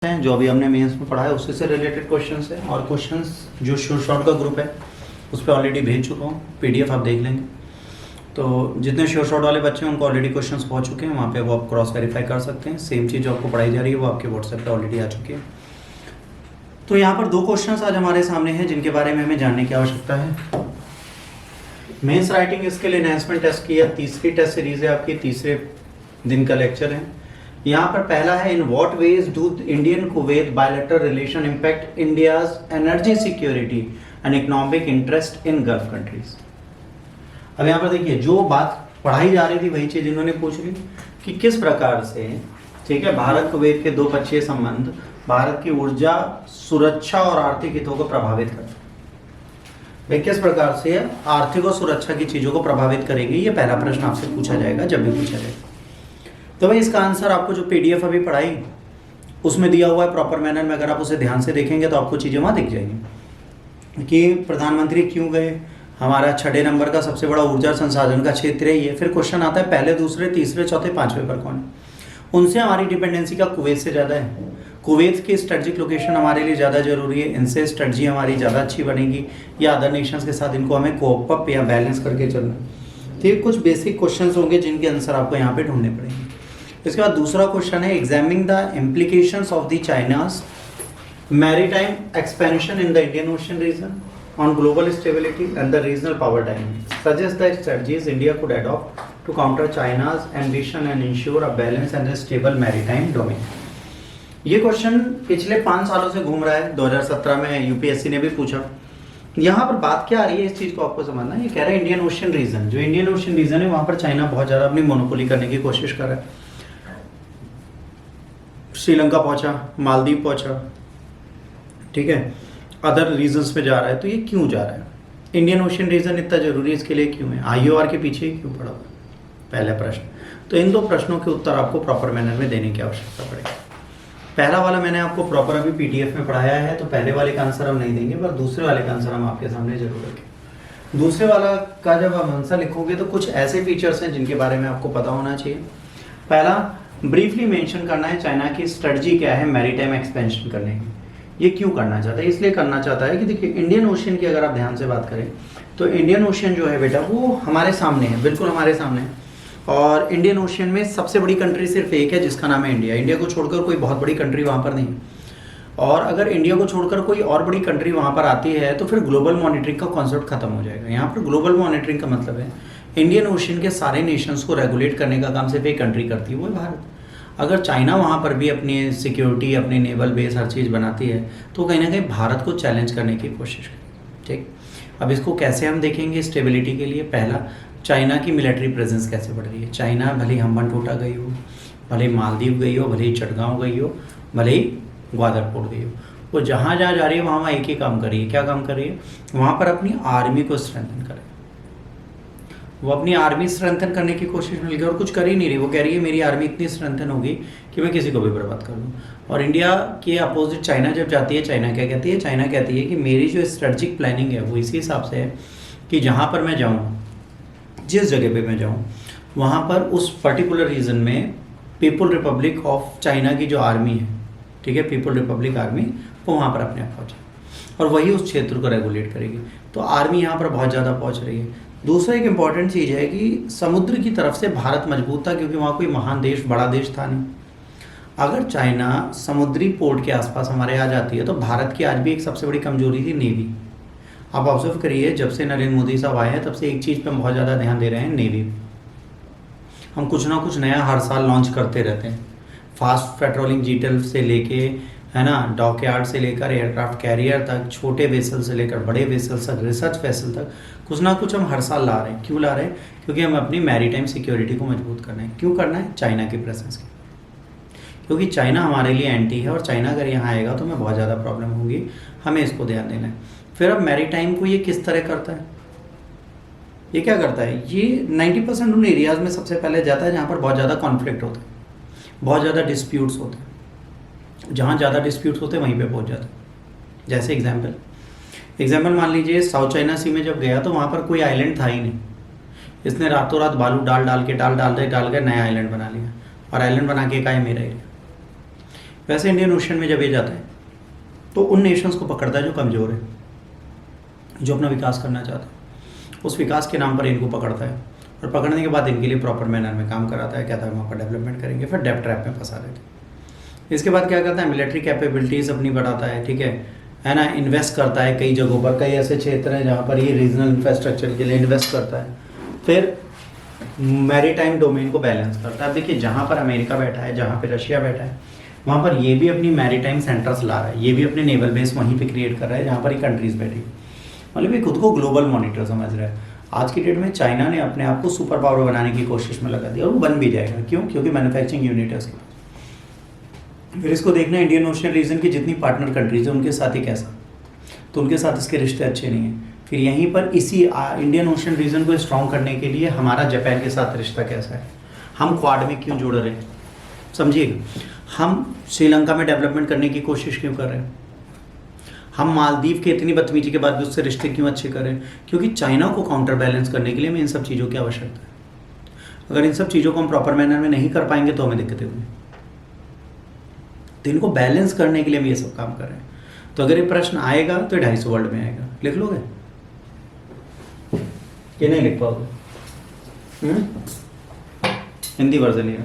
हैं जो अभी हमने मेंस में पढ़ा है उसी से रिलेटेड क्वेश्चंस हैं और क्वेश्चंस जो शॉर्ट का ग्रुप है उस पर ऑलरेडी भेज चुका हूँ। पीडीएफ आप देख लेंगे तो जितने शॉर्ट वाले बच्चे हैं उनको ऑलरेडी क्वेश्चंस पहुँच चुके हैं, वहाँ पे वो आप क्रॉस वेरीफाई कर सकते हैं। सेम चीज़ जो आपको पढ़ाई जा रही है वो आपके व्हाट्सएप पे ऑलरेडी आ चुकी है। तो यहाँ पर दो क्वेश्चंस आज हमारे सामने हैं जिनके बारे में हमें जानने की आवश्यकता है। Mains writing skill enhancement test की तीसरी टेस्ट सीरीज है आपकी, तीसरे दिन का लेक्चर है। यहाँ पर पहला है, in what ways do Indian Kuwait bilateral relation impact India's energy security and economic interest in Gulf countries. अब यहाँ पर देखिए जो बात पढ़ाई जा रही थी वही चीज इन्होंने पूछ ली कि किस प्रकार से, ठीक है, भारत कुवैत के द्विपक्षीय संबंध भारत की ऊर्जा सुरक्षा और आर्थिक हितों को प्रभावित करते हैं। वे किस प्रकार से आर्थिक और सुरक्षा की चीजों को प्रभावित करेंगे, ये पहला प्रश्न आपसे पूछा जाएगा जब भी पूछा जाएगा। तो भाई इसका आंसर आपको जो पीडीएफ अभी पढ़ाई उसमें दिया हुआ है प्रॉपर मैनर में, अगर आप उसे ध्यान से देखेंगे तो आपको चीज़ें वहाँ दिख जाएंगी कि प्रधानमंत्री क्यों गए, हमारा 6 नंबर का सबसे बड़ा ऊर्जा संसाधन का क्षेत्र है ये। फिर क्वेश्चन आता है पहले दूसरे तीसरे चौथे पांचवें पर कौन है। उनसे हमारी डिपेंडेंसी का कुवैत से ज़्यादा है, कुवैत की स्ट्रेटजिक लोकेशन हमारे लिए ज़्यादा जरूरी है, इनसे स्ट्रेटजी हमारी ज़्यादा अच्छी बनेगी या अदर नेशंस के साथ इनको हमें कोप अप या बैलेंस करके चलना। तो ये कुछ बेसिक क्वेश्चंस होंगे जिनके आंसर आपको यहाँ पे ढूंढने पड़ेंगे। इसके बाद दूसरा क्वेश्चन है, examining the implications of the China's maritime expansion in the Indian Ocean region on global stability and the regional power dynamics suggest the strategies India could adopt to counter China's ambition and ensure a balance and stable maritime domain. ये question पिछले 5 सालों से घूम रहा है, 2017 में UPSC ने भी पूछा। यहाँ पर बात क्या आ रही है इस चीज को आपको समझना है। ये कह रहा है इंडियन ओशन रीजन, जो इंडियन ओशन रीजन है वहां पर चाइना बहुत ज्यादा अपनी मोनोपोली करने की कोशिश कर रहा है। श्रीलंका पहुंचा, मालदीव पहुंचा, ठीक है, अदर रीजन्स में जा रहा है। तो ये क्यों जा रहा है, इंडियन ओशन रीजन इतना जरूरी इसके लिए क्यों है, आईओआर के पीछे ही क्यों पड़ा हुआ, पहला प्रश्न। तो इन दो प्रश्नों के उत्तर आपको प्रॉपर मैनर में देने की आवश्यकता पड़ेगी। पहला वाला मैंने आपको प्रॉपर अभी पीडीएफ में पढ़ाया है, तो पहले वाले का आंसर हम नहीं देंगे, पर दूसरे वाले का आंसर हम आपके सामने जरूर रखेंगे। दूसरे वाला का जब आप आंसर लिखोगे तो कुछ ऐसे फीचर्स हैं जिनके बारे में आपको पता होना चाहिए। पहला, ब्रीफली मेंशन करना है चाइना की स्ट्रेटजी क्या है मैरीटाइम एक्सपेंशन करने की। ये क्यों करना चाहता है, इसलिए करना चाहता है कि देखिए इंडियन ओशन की अगर आप ध्यान से बात करें तो इंडियन ओशन जो है बेटा वो हमारे सामने है, बिल्कुल हमारे सामने है। और इंडियन ओशन में सबसे बड़ी कंट्री सिर्फ एक है जिसका नाम है इंडिया। इंडिया को छोड़कर कोई बहुत बड़ी कंट्री वहाँ पर नहीं है। और अगर इंडिया को छोड़कर कोई और बड़ी कंट्री वहाँ पर आती है तो फिर ग्लोबल मॉनिटरिंग का कॉन्सेप्ट खत्म हो जाएगा। यहाँ पर ग्लोबल मॉनिटरिंग का मतलब है इंडियन ओशन के सारे नेशंस को रेगुलेट करने का काम सिर्फ एक कंट्री करती है, वो है भारत। अगर चाइना वहाँ पर भी अपनी सिक्योरिटी, अपनी नेवल बेस, हर चीज़ बनाती है तो कहीं ना कहीं भारत को चैलेंज करने की कोशिश करेगी। ठीक, अब इसको कैसे हम देखेंगे स्टेबिलिटी के लिए। पहला, चाइना की मिलिट्री प्रेजेंस कैसे बढ़ रही है। चाइना भले ही हम्बनटोटा गई हो, भले ही मालदीव गई हो, भले ही चटगांव गई हो, भले ही ग्वादर पोर्ट गई हो, वो जहाँ जहाँ जा रही है वहाँ एक ही काम कर रही है। क्या काम कर रही है, वहाँ पर अपनी आर्मी को स्ट्रेंथन करे। वो अपनी आर्मी स्ट्रेंथन करने की कोशिश में लगी और कुछ कर ही नहीं रही। वो कह रही है मेरी आर्मी इतनी स्ट्रेंथन होगी कि मैं किसी को भी बर्बाद कर दूँ। और इंडिया के अपोजिट चाइना जब जाती है, चाइना क्या कहती है, चाइना कहती है कि मेरी जो स्ट्रेटजिक प्लानिंग है वो इसी हिसाब से है कि जहाँ पर मैं जाऊँ, जिस जगह पे मैं जाऊँ, वहाँ पर उस पर्टिकुलर रीजन में पीपल रिपब्लिक ऑफ चाइना की जो आर्मी है, ठीक है, पीपल रिपब्लिक आर्मी, वो वहाँ पर अपने आप पहुँचे और वही उस क्षेत्र को रेगुलेट करेगी। तो आर्मी यहाँ पर बहुत ज़्यादा पहुँच रही है। दूसरा एक इम्पॉर्टेंट चीज़ है कि समुद्र की तरफ से भारत मजबूत था क्योंकि वहाँ कोई महान देश, बड़ा देश था नहीं। अगर चाइना समुद्री पोर्ट के आसपास हमारे आ जाती है तो भारत की आज भी एक सबसे बड़ी कमजोरी थी नेवी। आप ऑब्जर्व करिए जब से नरेंद्र मोदी साहब आए हैं तब से एक चीज़ पे हम बहुत ज़्यादा ध्यान दे रहे हैं, नेवी। हम कुछ ना कुछ नया हर साल लॉन्च करते रहते हैं, फास्ट पेट्रोलिंग जीटेल से लेके, है ना, डॉकयार्ड से लेकर एयरक्राफ्ट कैरियर तक, छोटे वेसल से लेकर बड़े वेसल तक, रिसर्च वेसल तक, कुछ ना कुछ हम हर साल ला रहे हैं। क्यों ला रहे हैं, क्योंकि हम अपनी मैरीटाइम सिक्योरिटी को मजबूत करना है। क्यों करना है, चाइना की प्रेजेंस की, क्योंकि चाइना हमारे लिए एंटी है और चाइना अगर यहाँ आएगा तो हमें बहुत ज़्यादा प्रॉब्लम होगी, हमें इसको ध्यान देना है। फिर अब मैरीटाइम को ये किस तरह करता है, ये क्या करता है, ये 90% उन एरियाज में सबसे पहले जाता है जहाँ पर बहुत ज़्यादा कॉन्फ्लिक्ट होता है, बहुत ज़्यादा डिस्प्यूट्स होते हैं। जहाँ ज़्यादा डिस्प्यूट्स होते हैं वहीं पे पहुँच जाते हैं। जैसे एग्जाम्पल मान लीजिए साउथ चाइना सी में जब गया तो वहाँ पर कोई आइलैंड था ही नहीं, इसने रातों रात बालू डाल के नया आइलैंड बना लिया और आइलैंड बना के कहा मेरा एरिया। वैसे इंडियन ओशन में जब ये जाता है तो उन नेशंस को पकड़ता है जो कमज़ोर है, जो अपना विकास करना चाहता है, उस विकास के नाम पर इनको पकड़ता है और पकड़ने के बाद इनके लिए प्रॉपर मैनर में काम कराता है, कहता है वहाँ पर डेवलपमेंट करेंगे, फिर डेप ट्रैप में फंसा देते हैं। इसके बाद क्या करता है, मिलिट्री कैपेबिलिटीज़ अपनी बढ़ाता है, ठीक है ना, इन्वेस्ट करता है कई जगहों पर, कई ऐसे क्षेत्र हैं जहाँ पर ये रीजनल इंफ्रास्ट्रक्चर के लिए इन्वेस्ट करता है। फिर मैरीटाइम डोमेन को बैलेंस करता है। देखिए जहाँ पर अमेरिका बैठा है, जहाँ पर रशिया बैठा है, वहाँ पर ये भी अपनी मैरीटाइम सेंटर्स ला रहा है, ये भी अपने नेवल बेस वहीं पे क्रिएट कर रहा है जहाँ पर ये कंट्रीज बैठी, मतलब ये खुद को ग्लोबल मॉनिटर समझ रहा है। आज की डेट में चाइना ने अपने आप को सुपर पावर बनाने की कोशिश में लगा दिया और वो बन भी जाएगा। क्यों? क्योंकि मैन्युफैक्चरिंग यूनिट है उसके पास। फिर इसको देखना इंडियन ओशन रीजन की जितनी पार्टनर कंट्रीज है उनके साथ ही कैसा, तो उनके साथ इसके रिश्ते अच्छे नहीं हैं। फिर यहीं पर इसी इंडियन ओशन रीजन को स्ट्रॉन्ग करने के लिए हमारा जापान के साथ रिश्ता कैसा है, हम क्वाड में क्यों जुड़ रहे हैं, समझिएगा, हम श्रीलंका में डेवलपमेंट करने की कोशिश क्यों कर रहे हैं, हम मालदीव के इतनी बदतमीजी के बाद भी उससे रिश्ते क्यों अच्छे करें, क्योंकि चाइना को काउंटर बैलेंस करने के लिए हमें इन सब चीज़ों की आवश्यकता है। अगर इन सब चीज़ों को हम प्रॉपर मैनर में नहीं कर पाएंगे तो हमें दिक्कतें होंगी। तो इनको बैलेंस करने के लिए हम ये सब काम कर रहे हैं। तो अगर ये प्रश्न आएगा तो 250 वर्ड में आएगा, लिख लोगे कि नहीं लिख पाओगे? हिंदी वर्जन लिया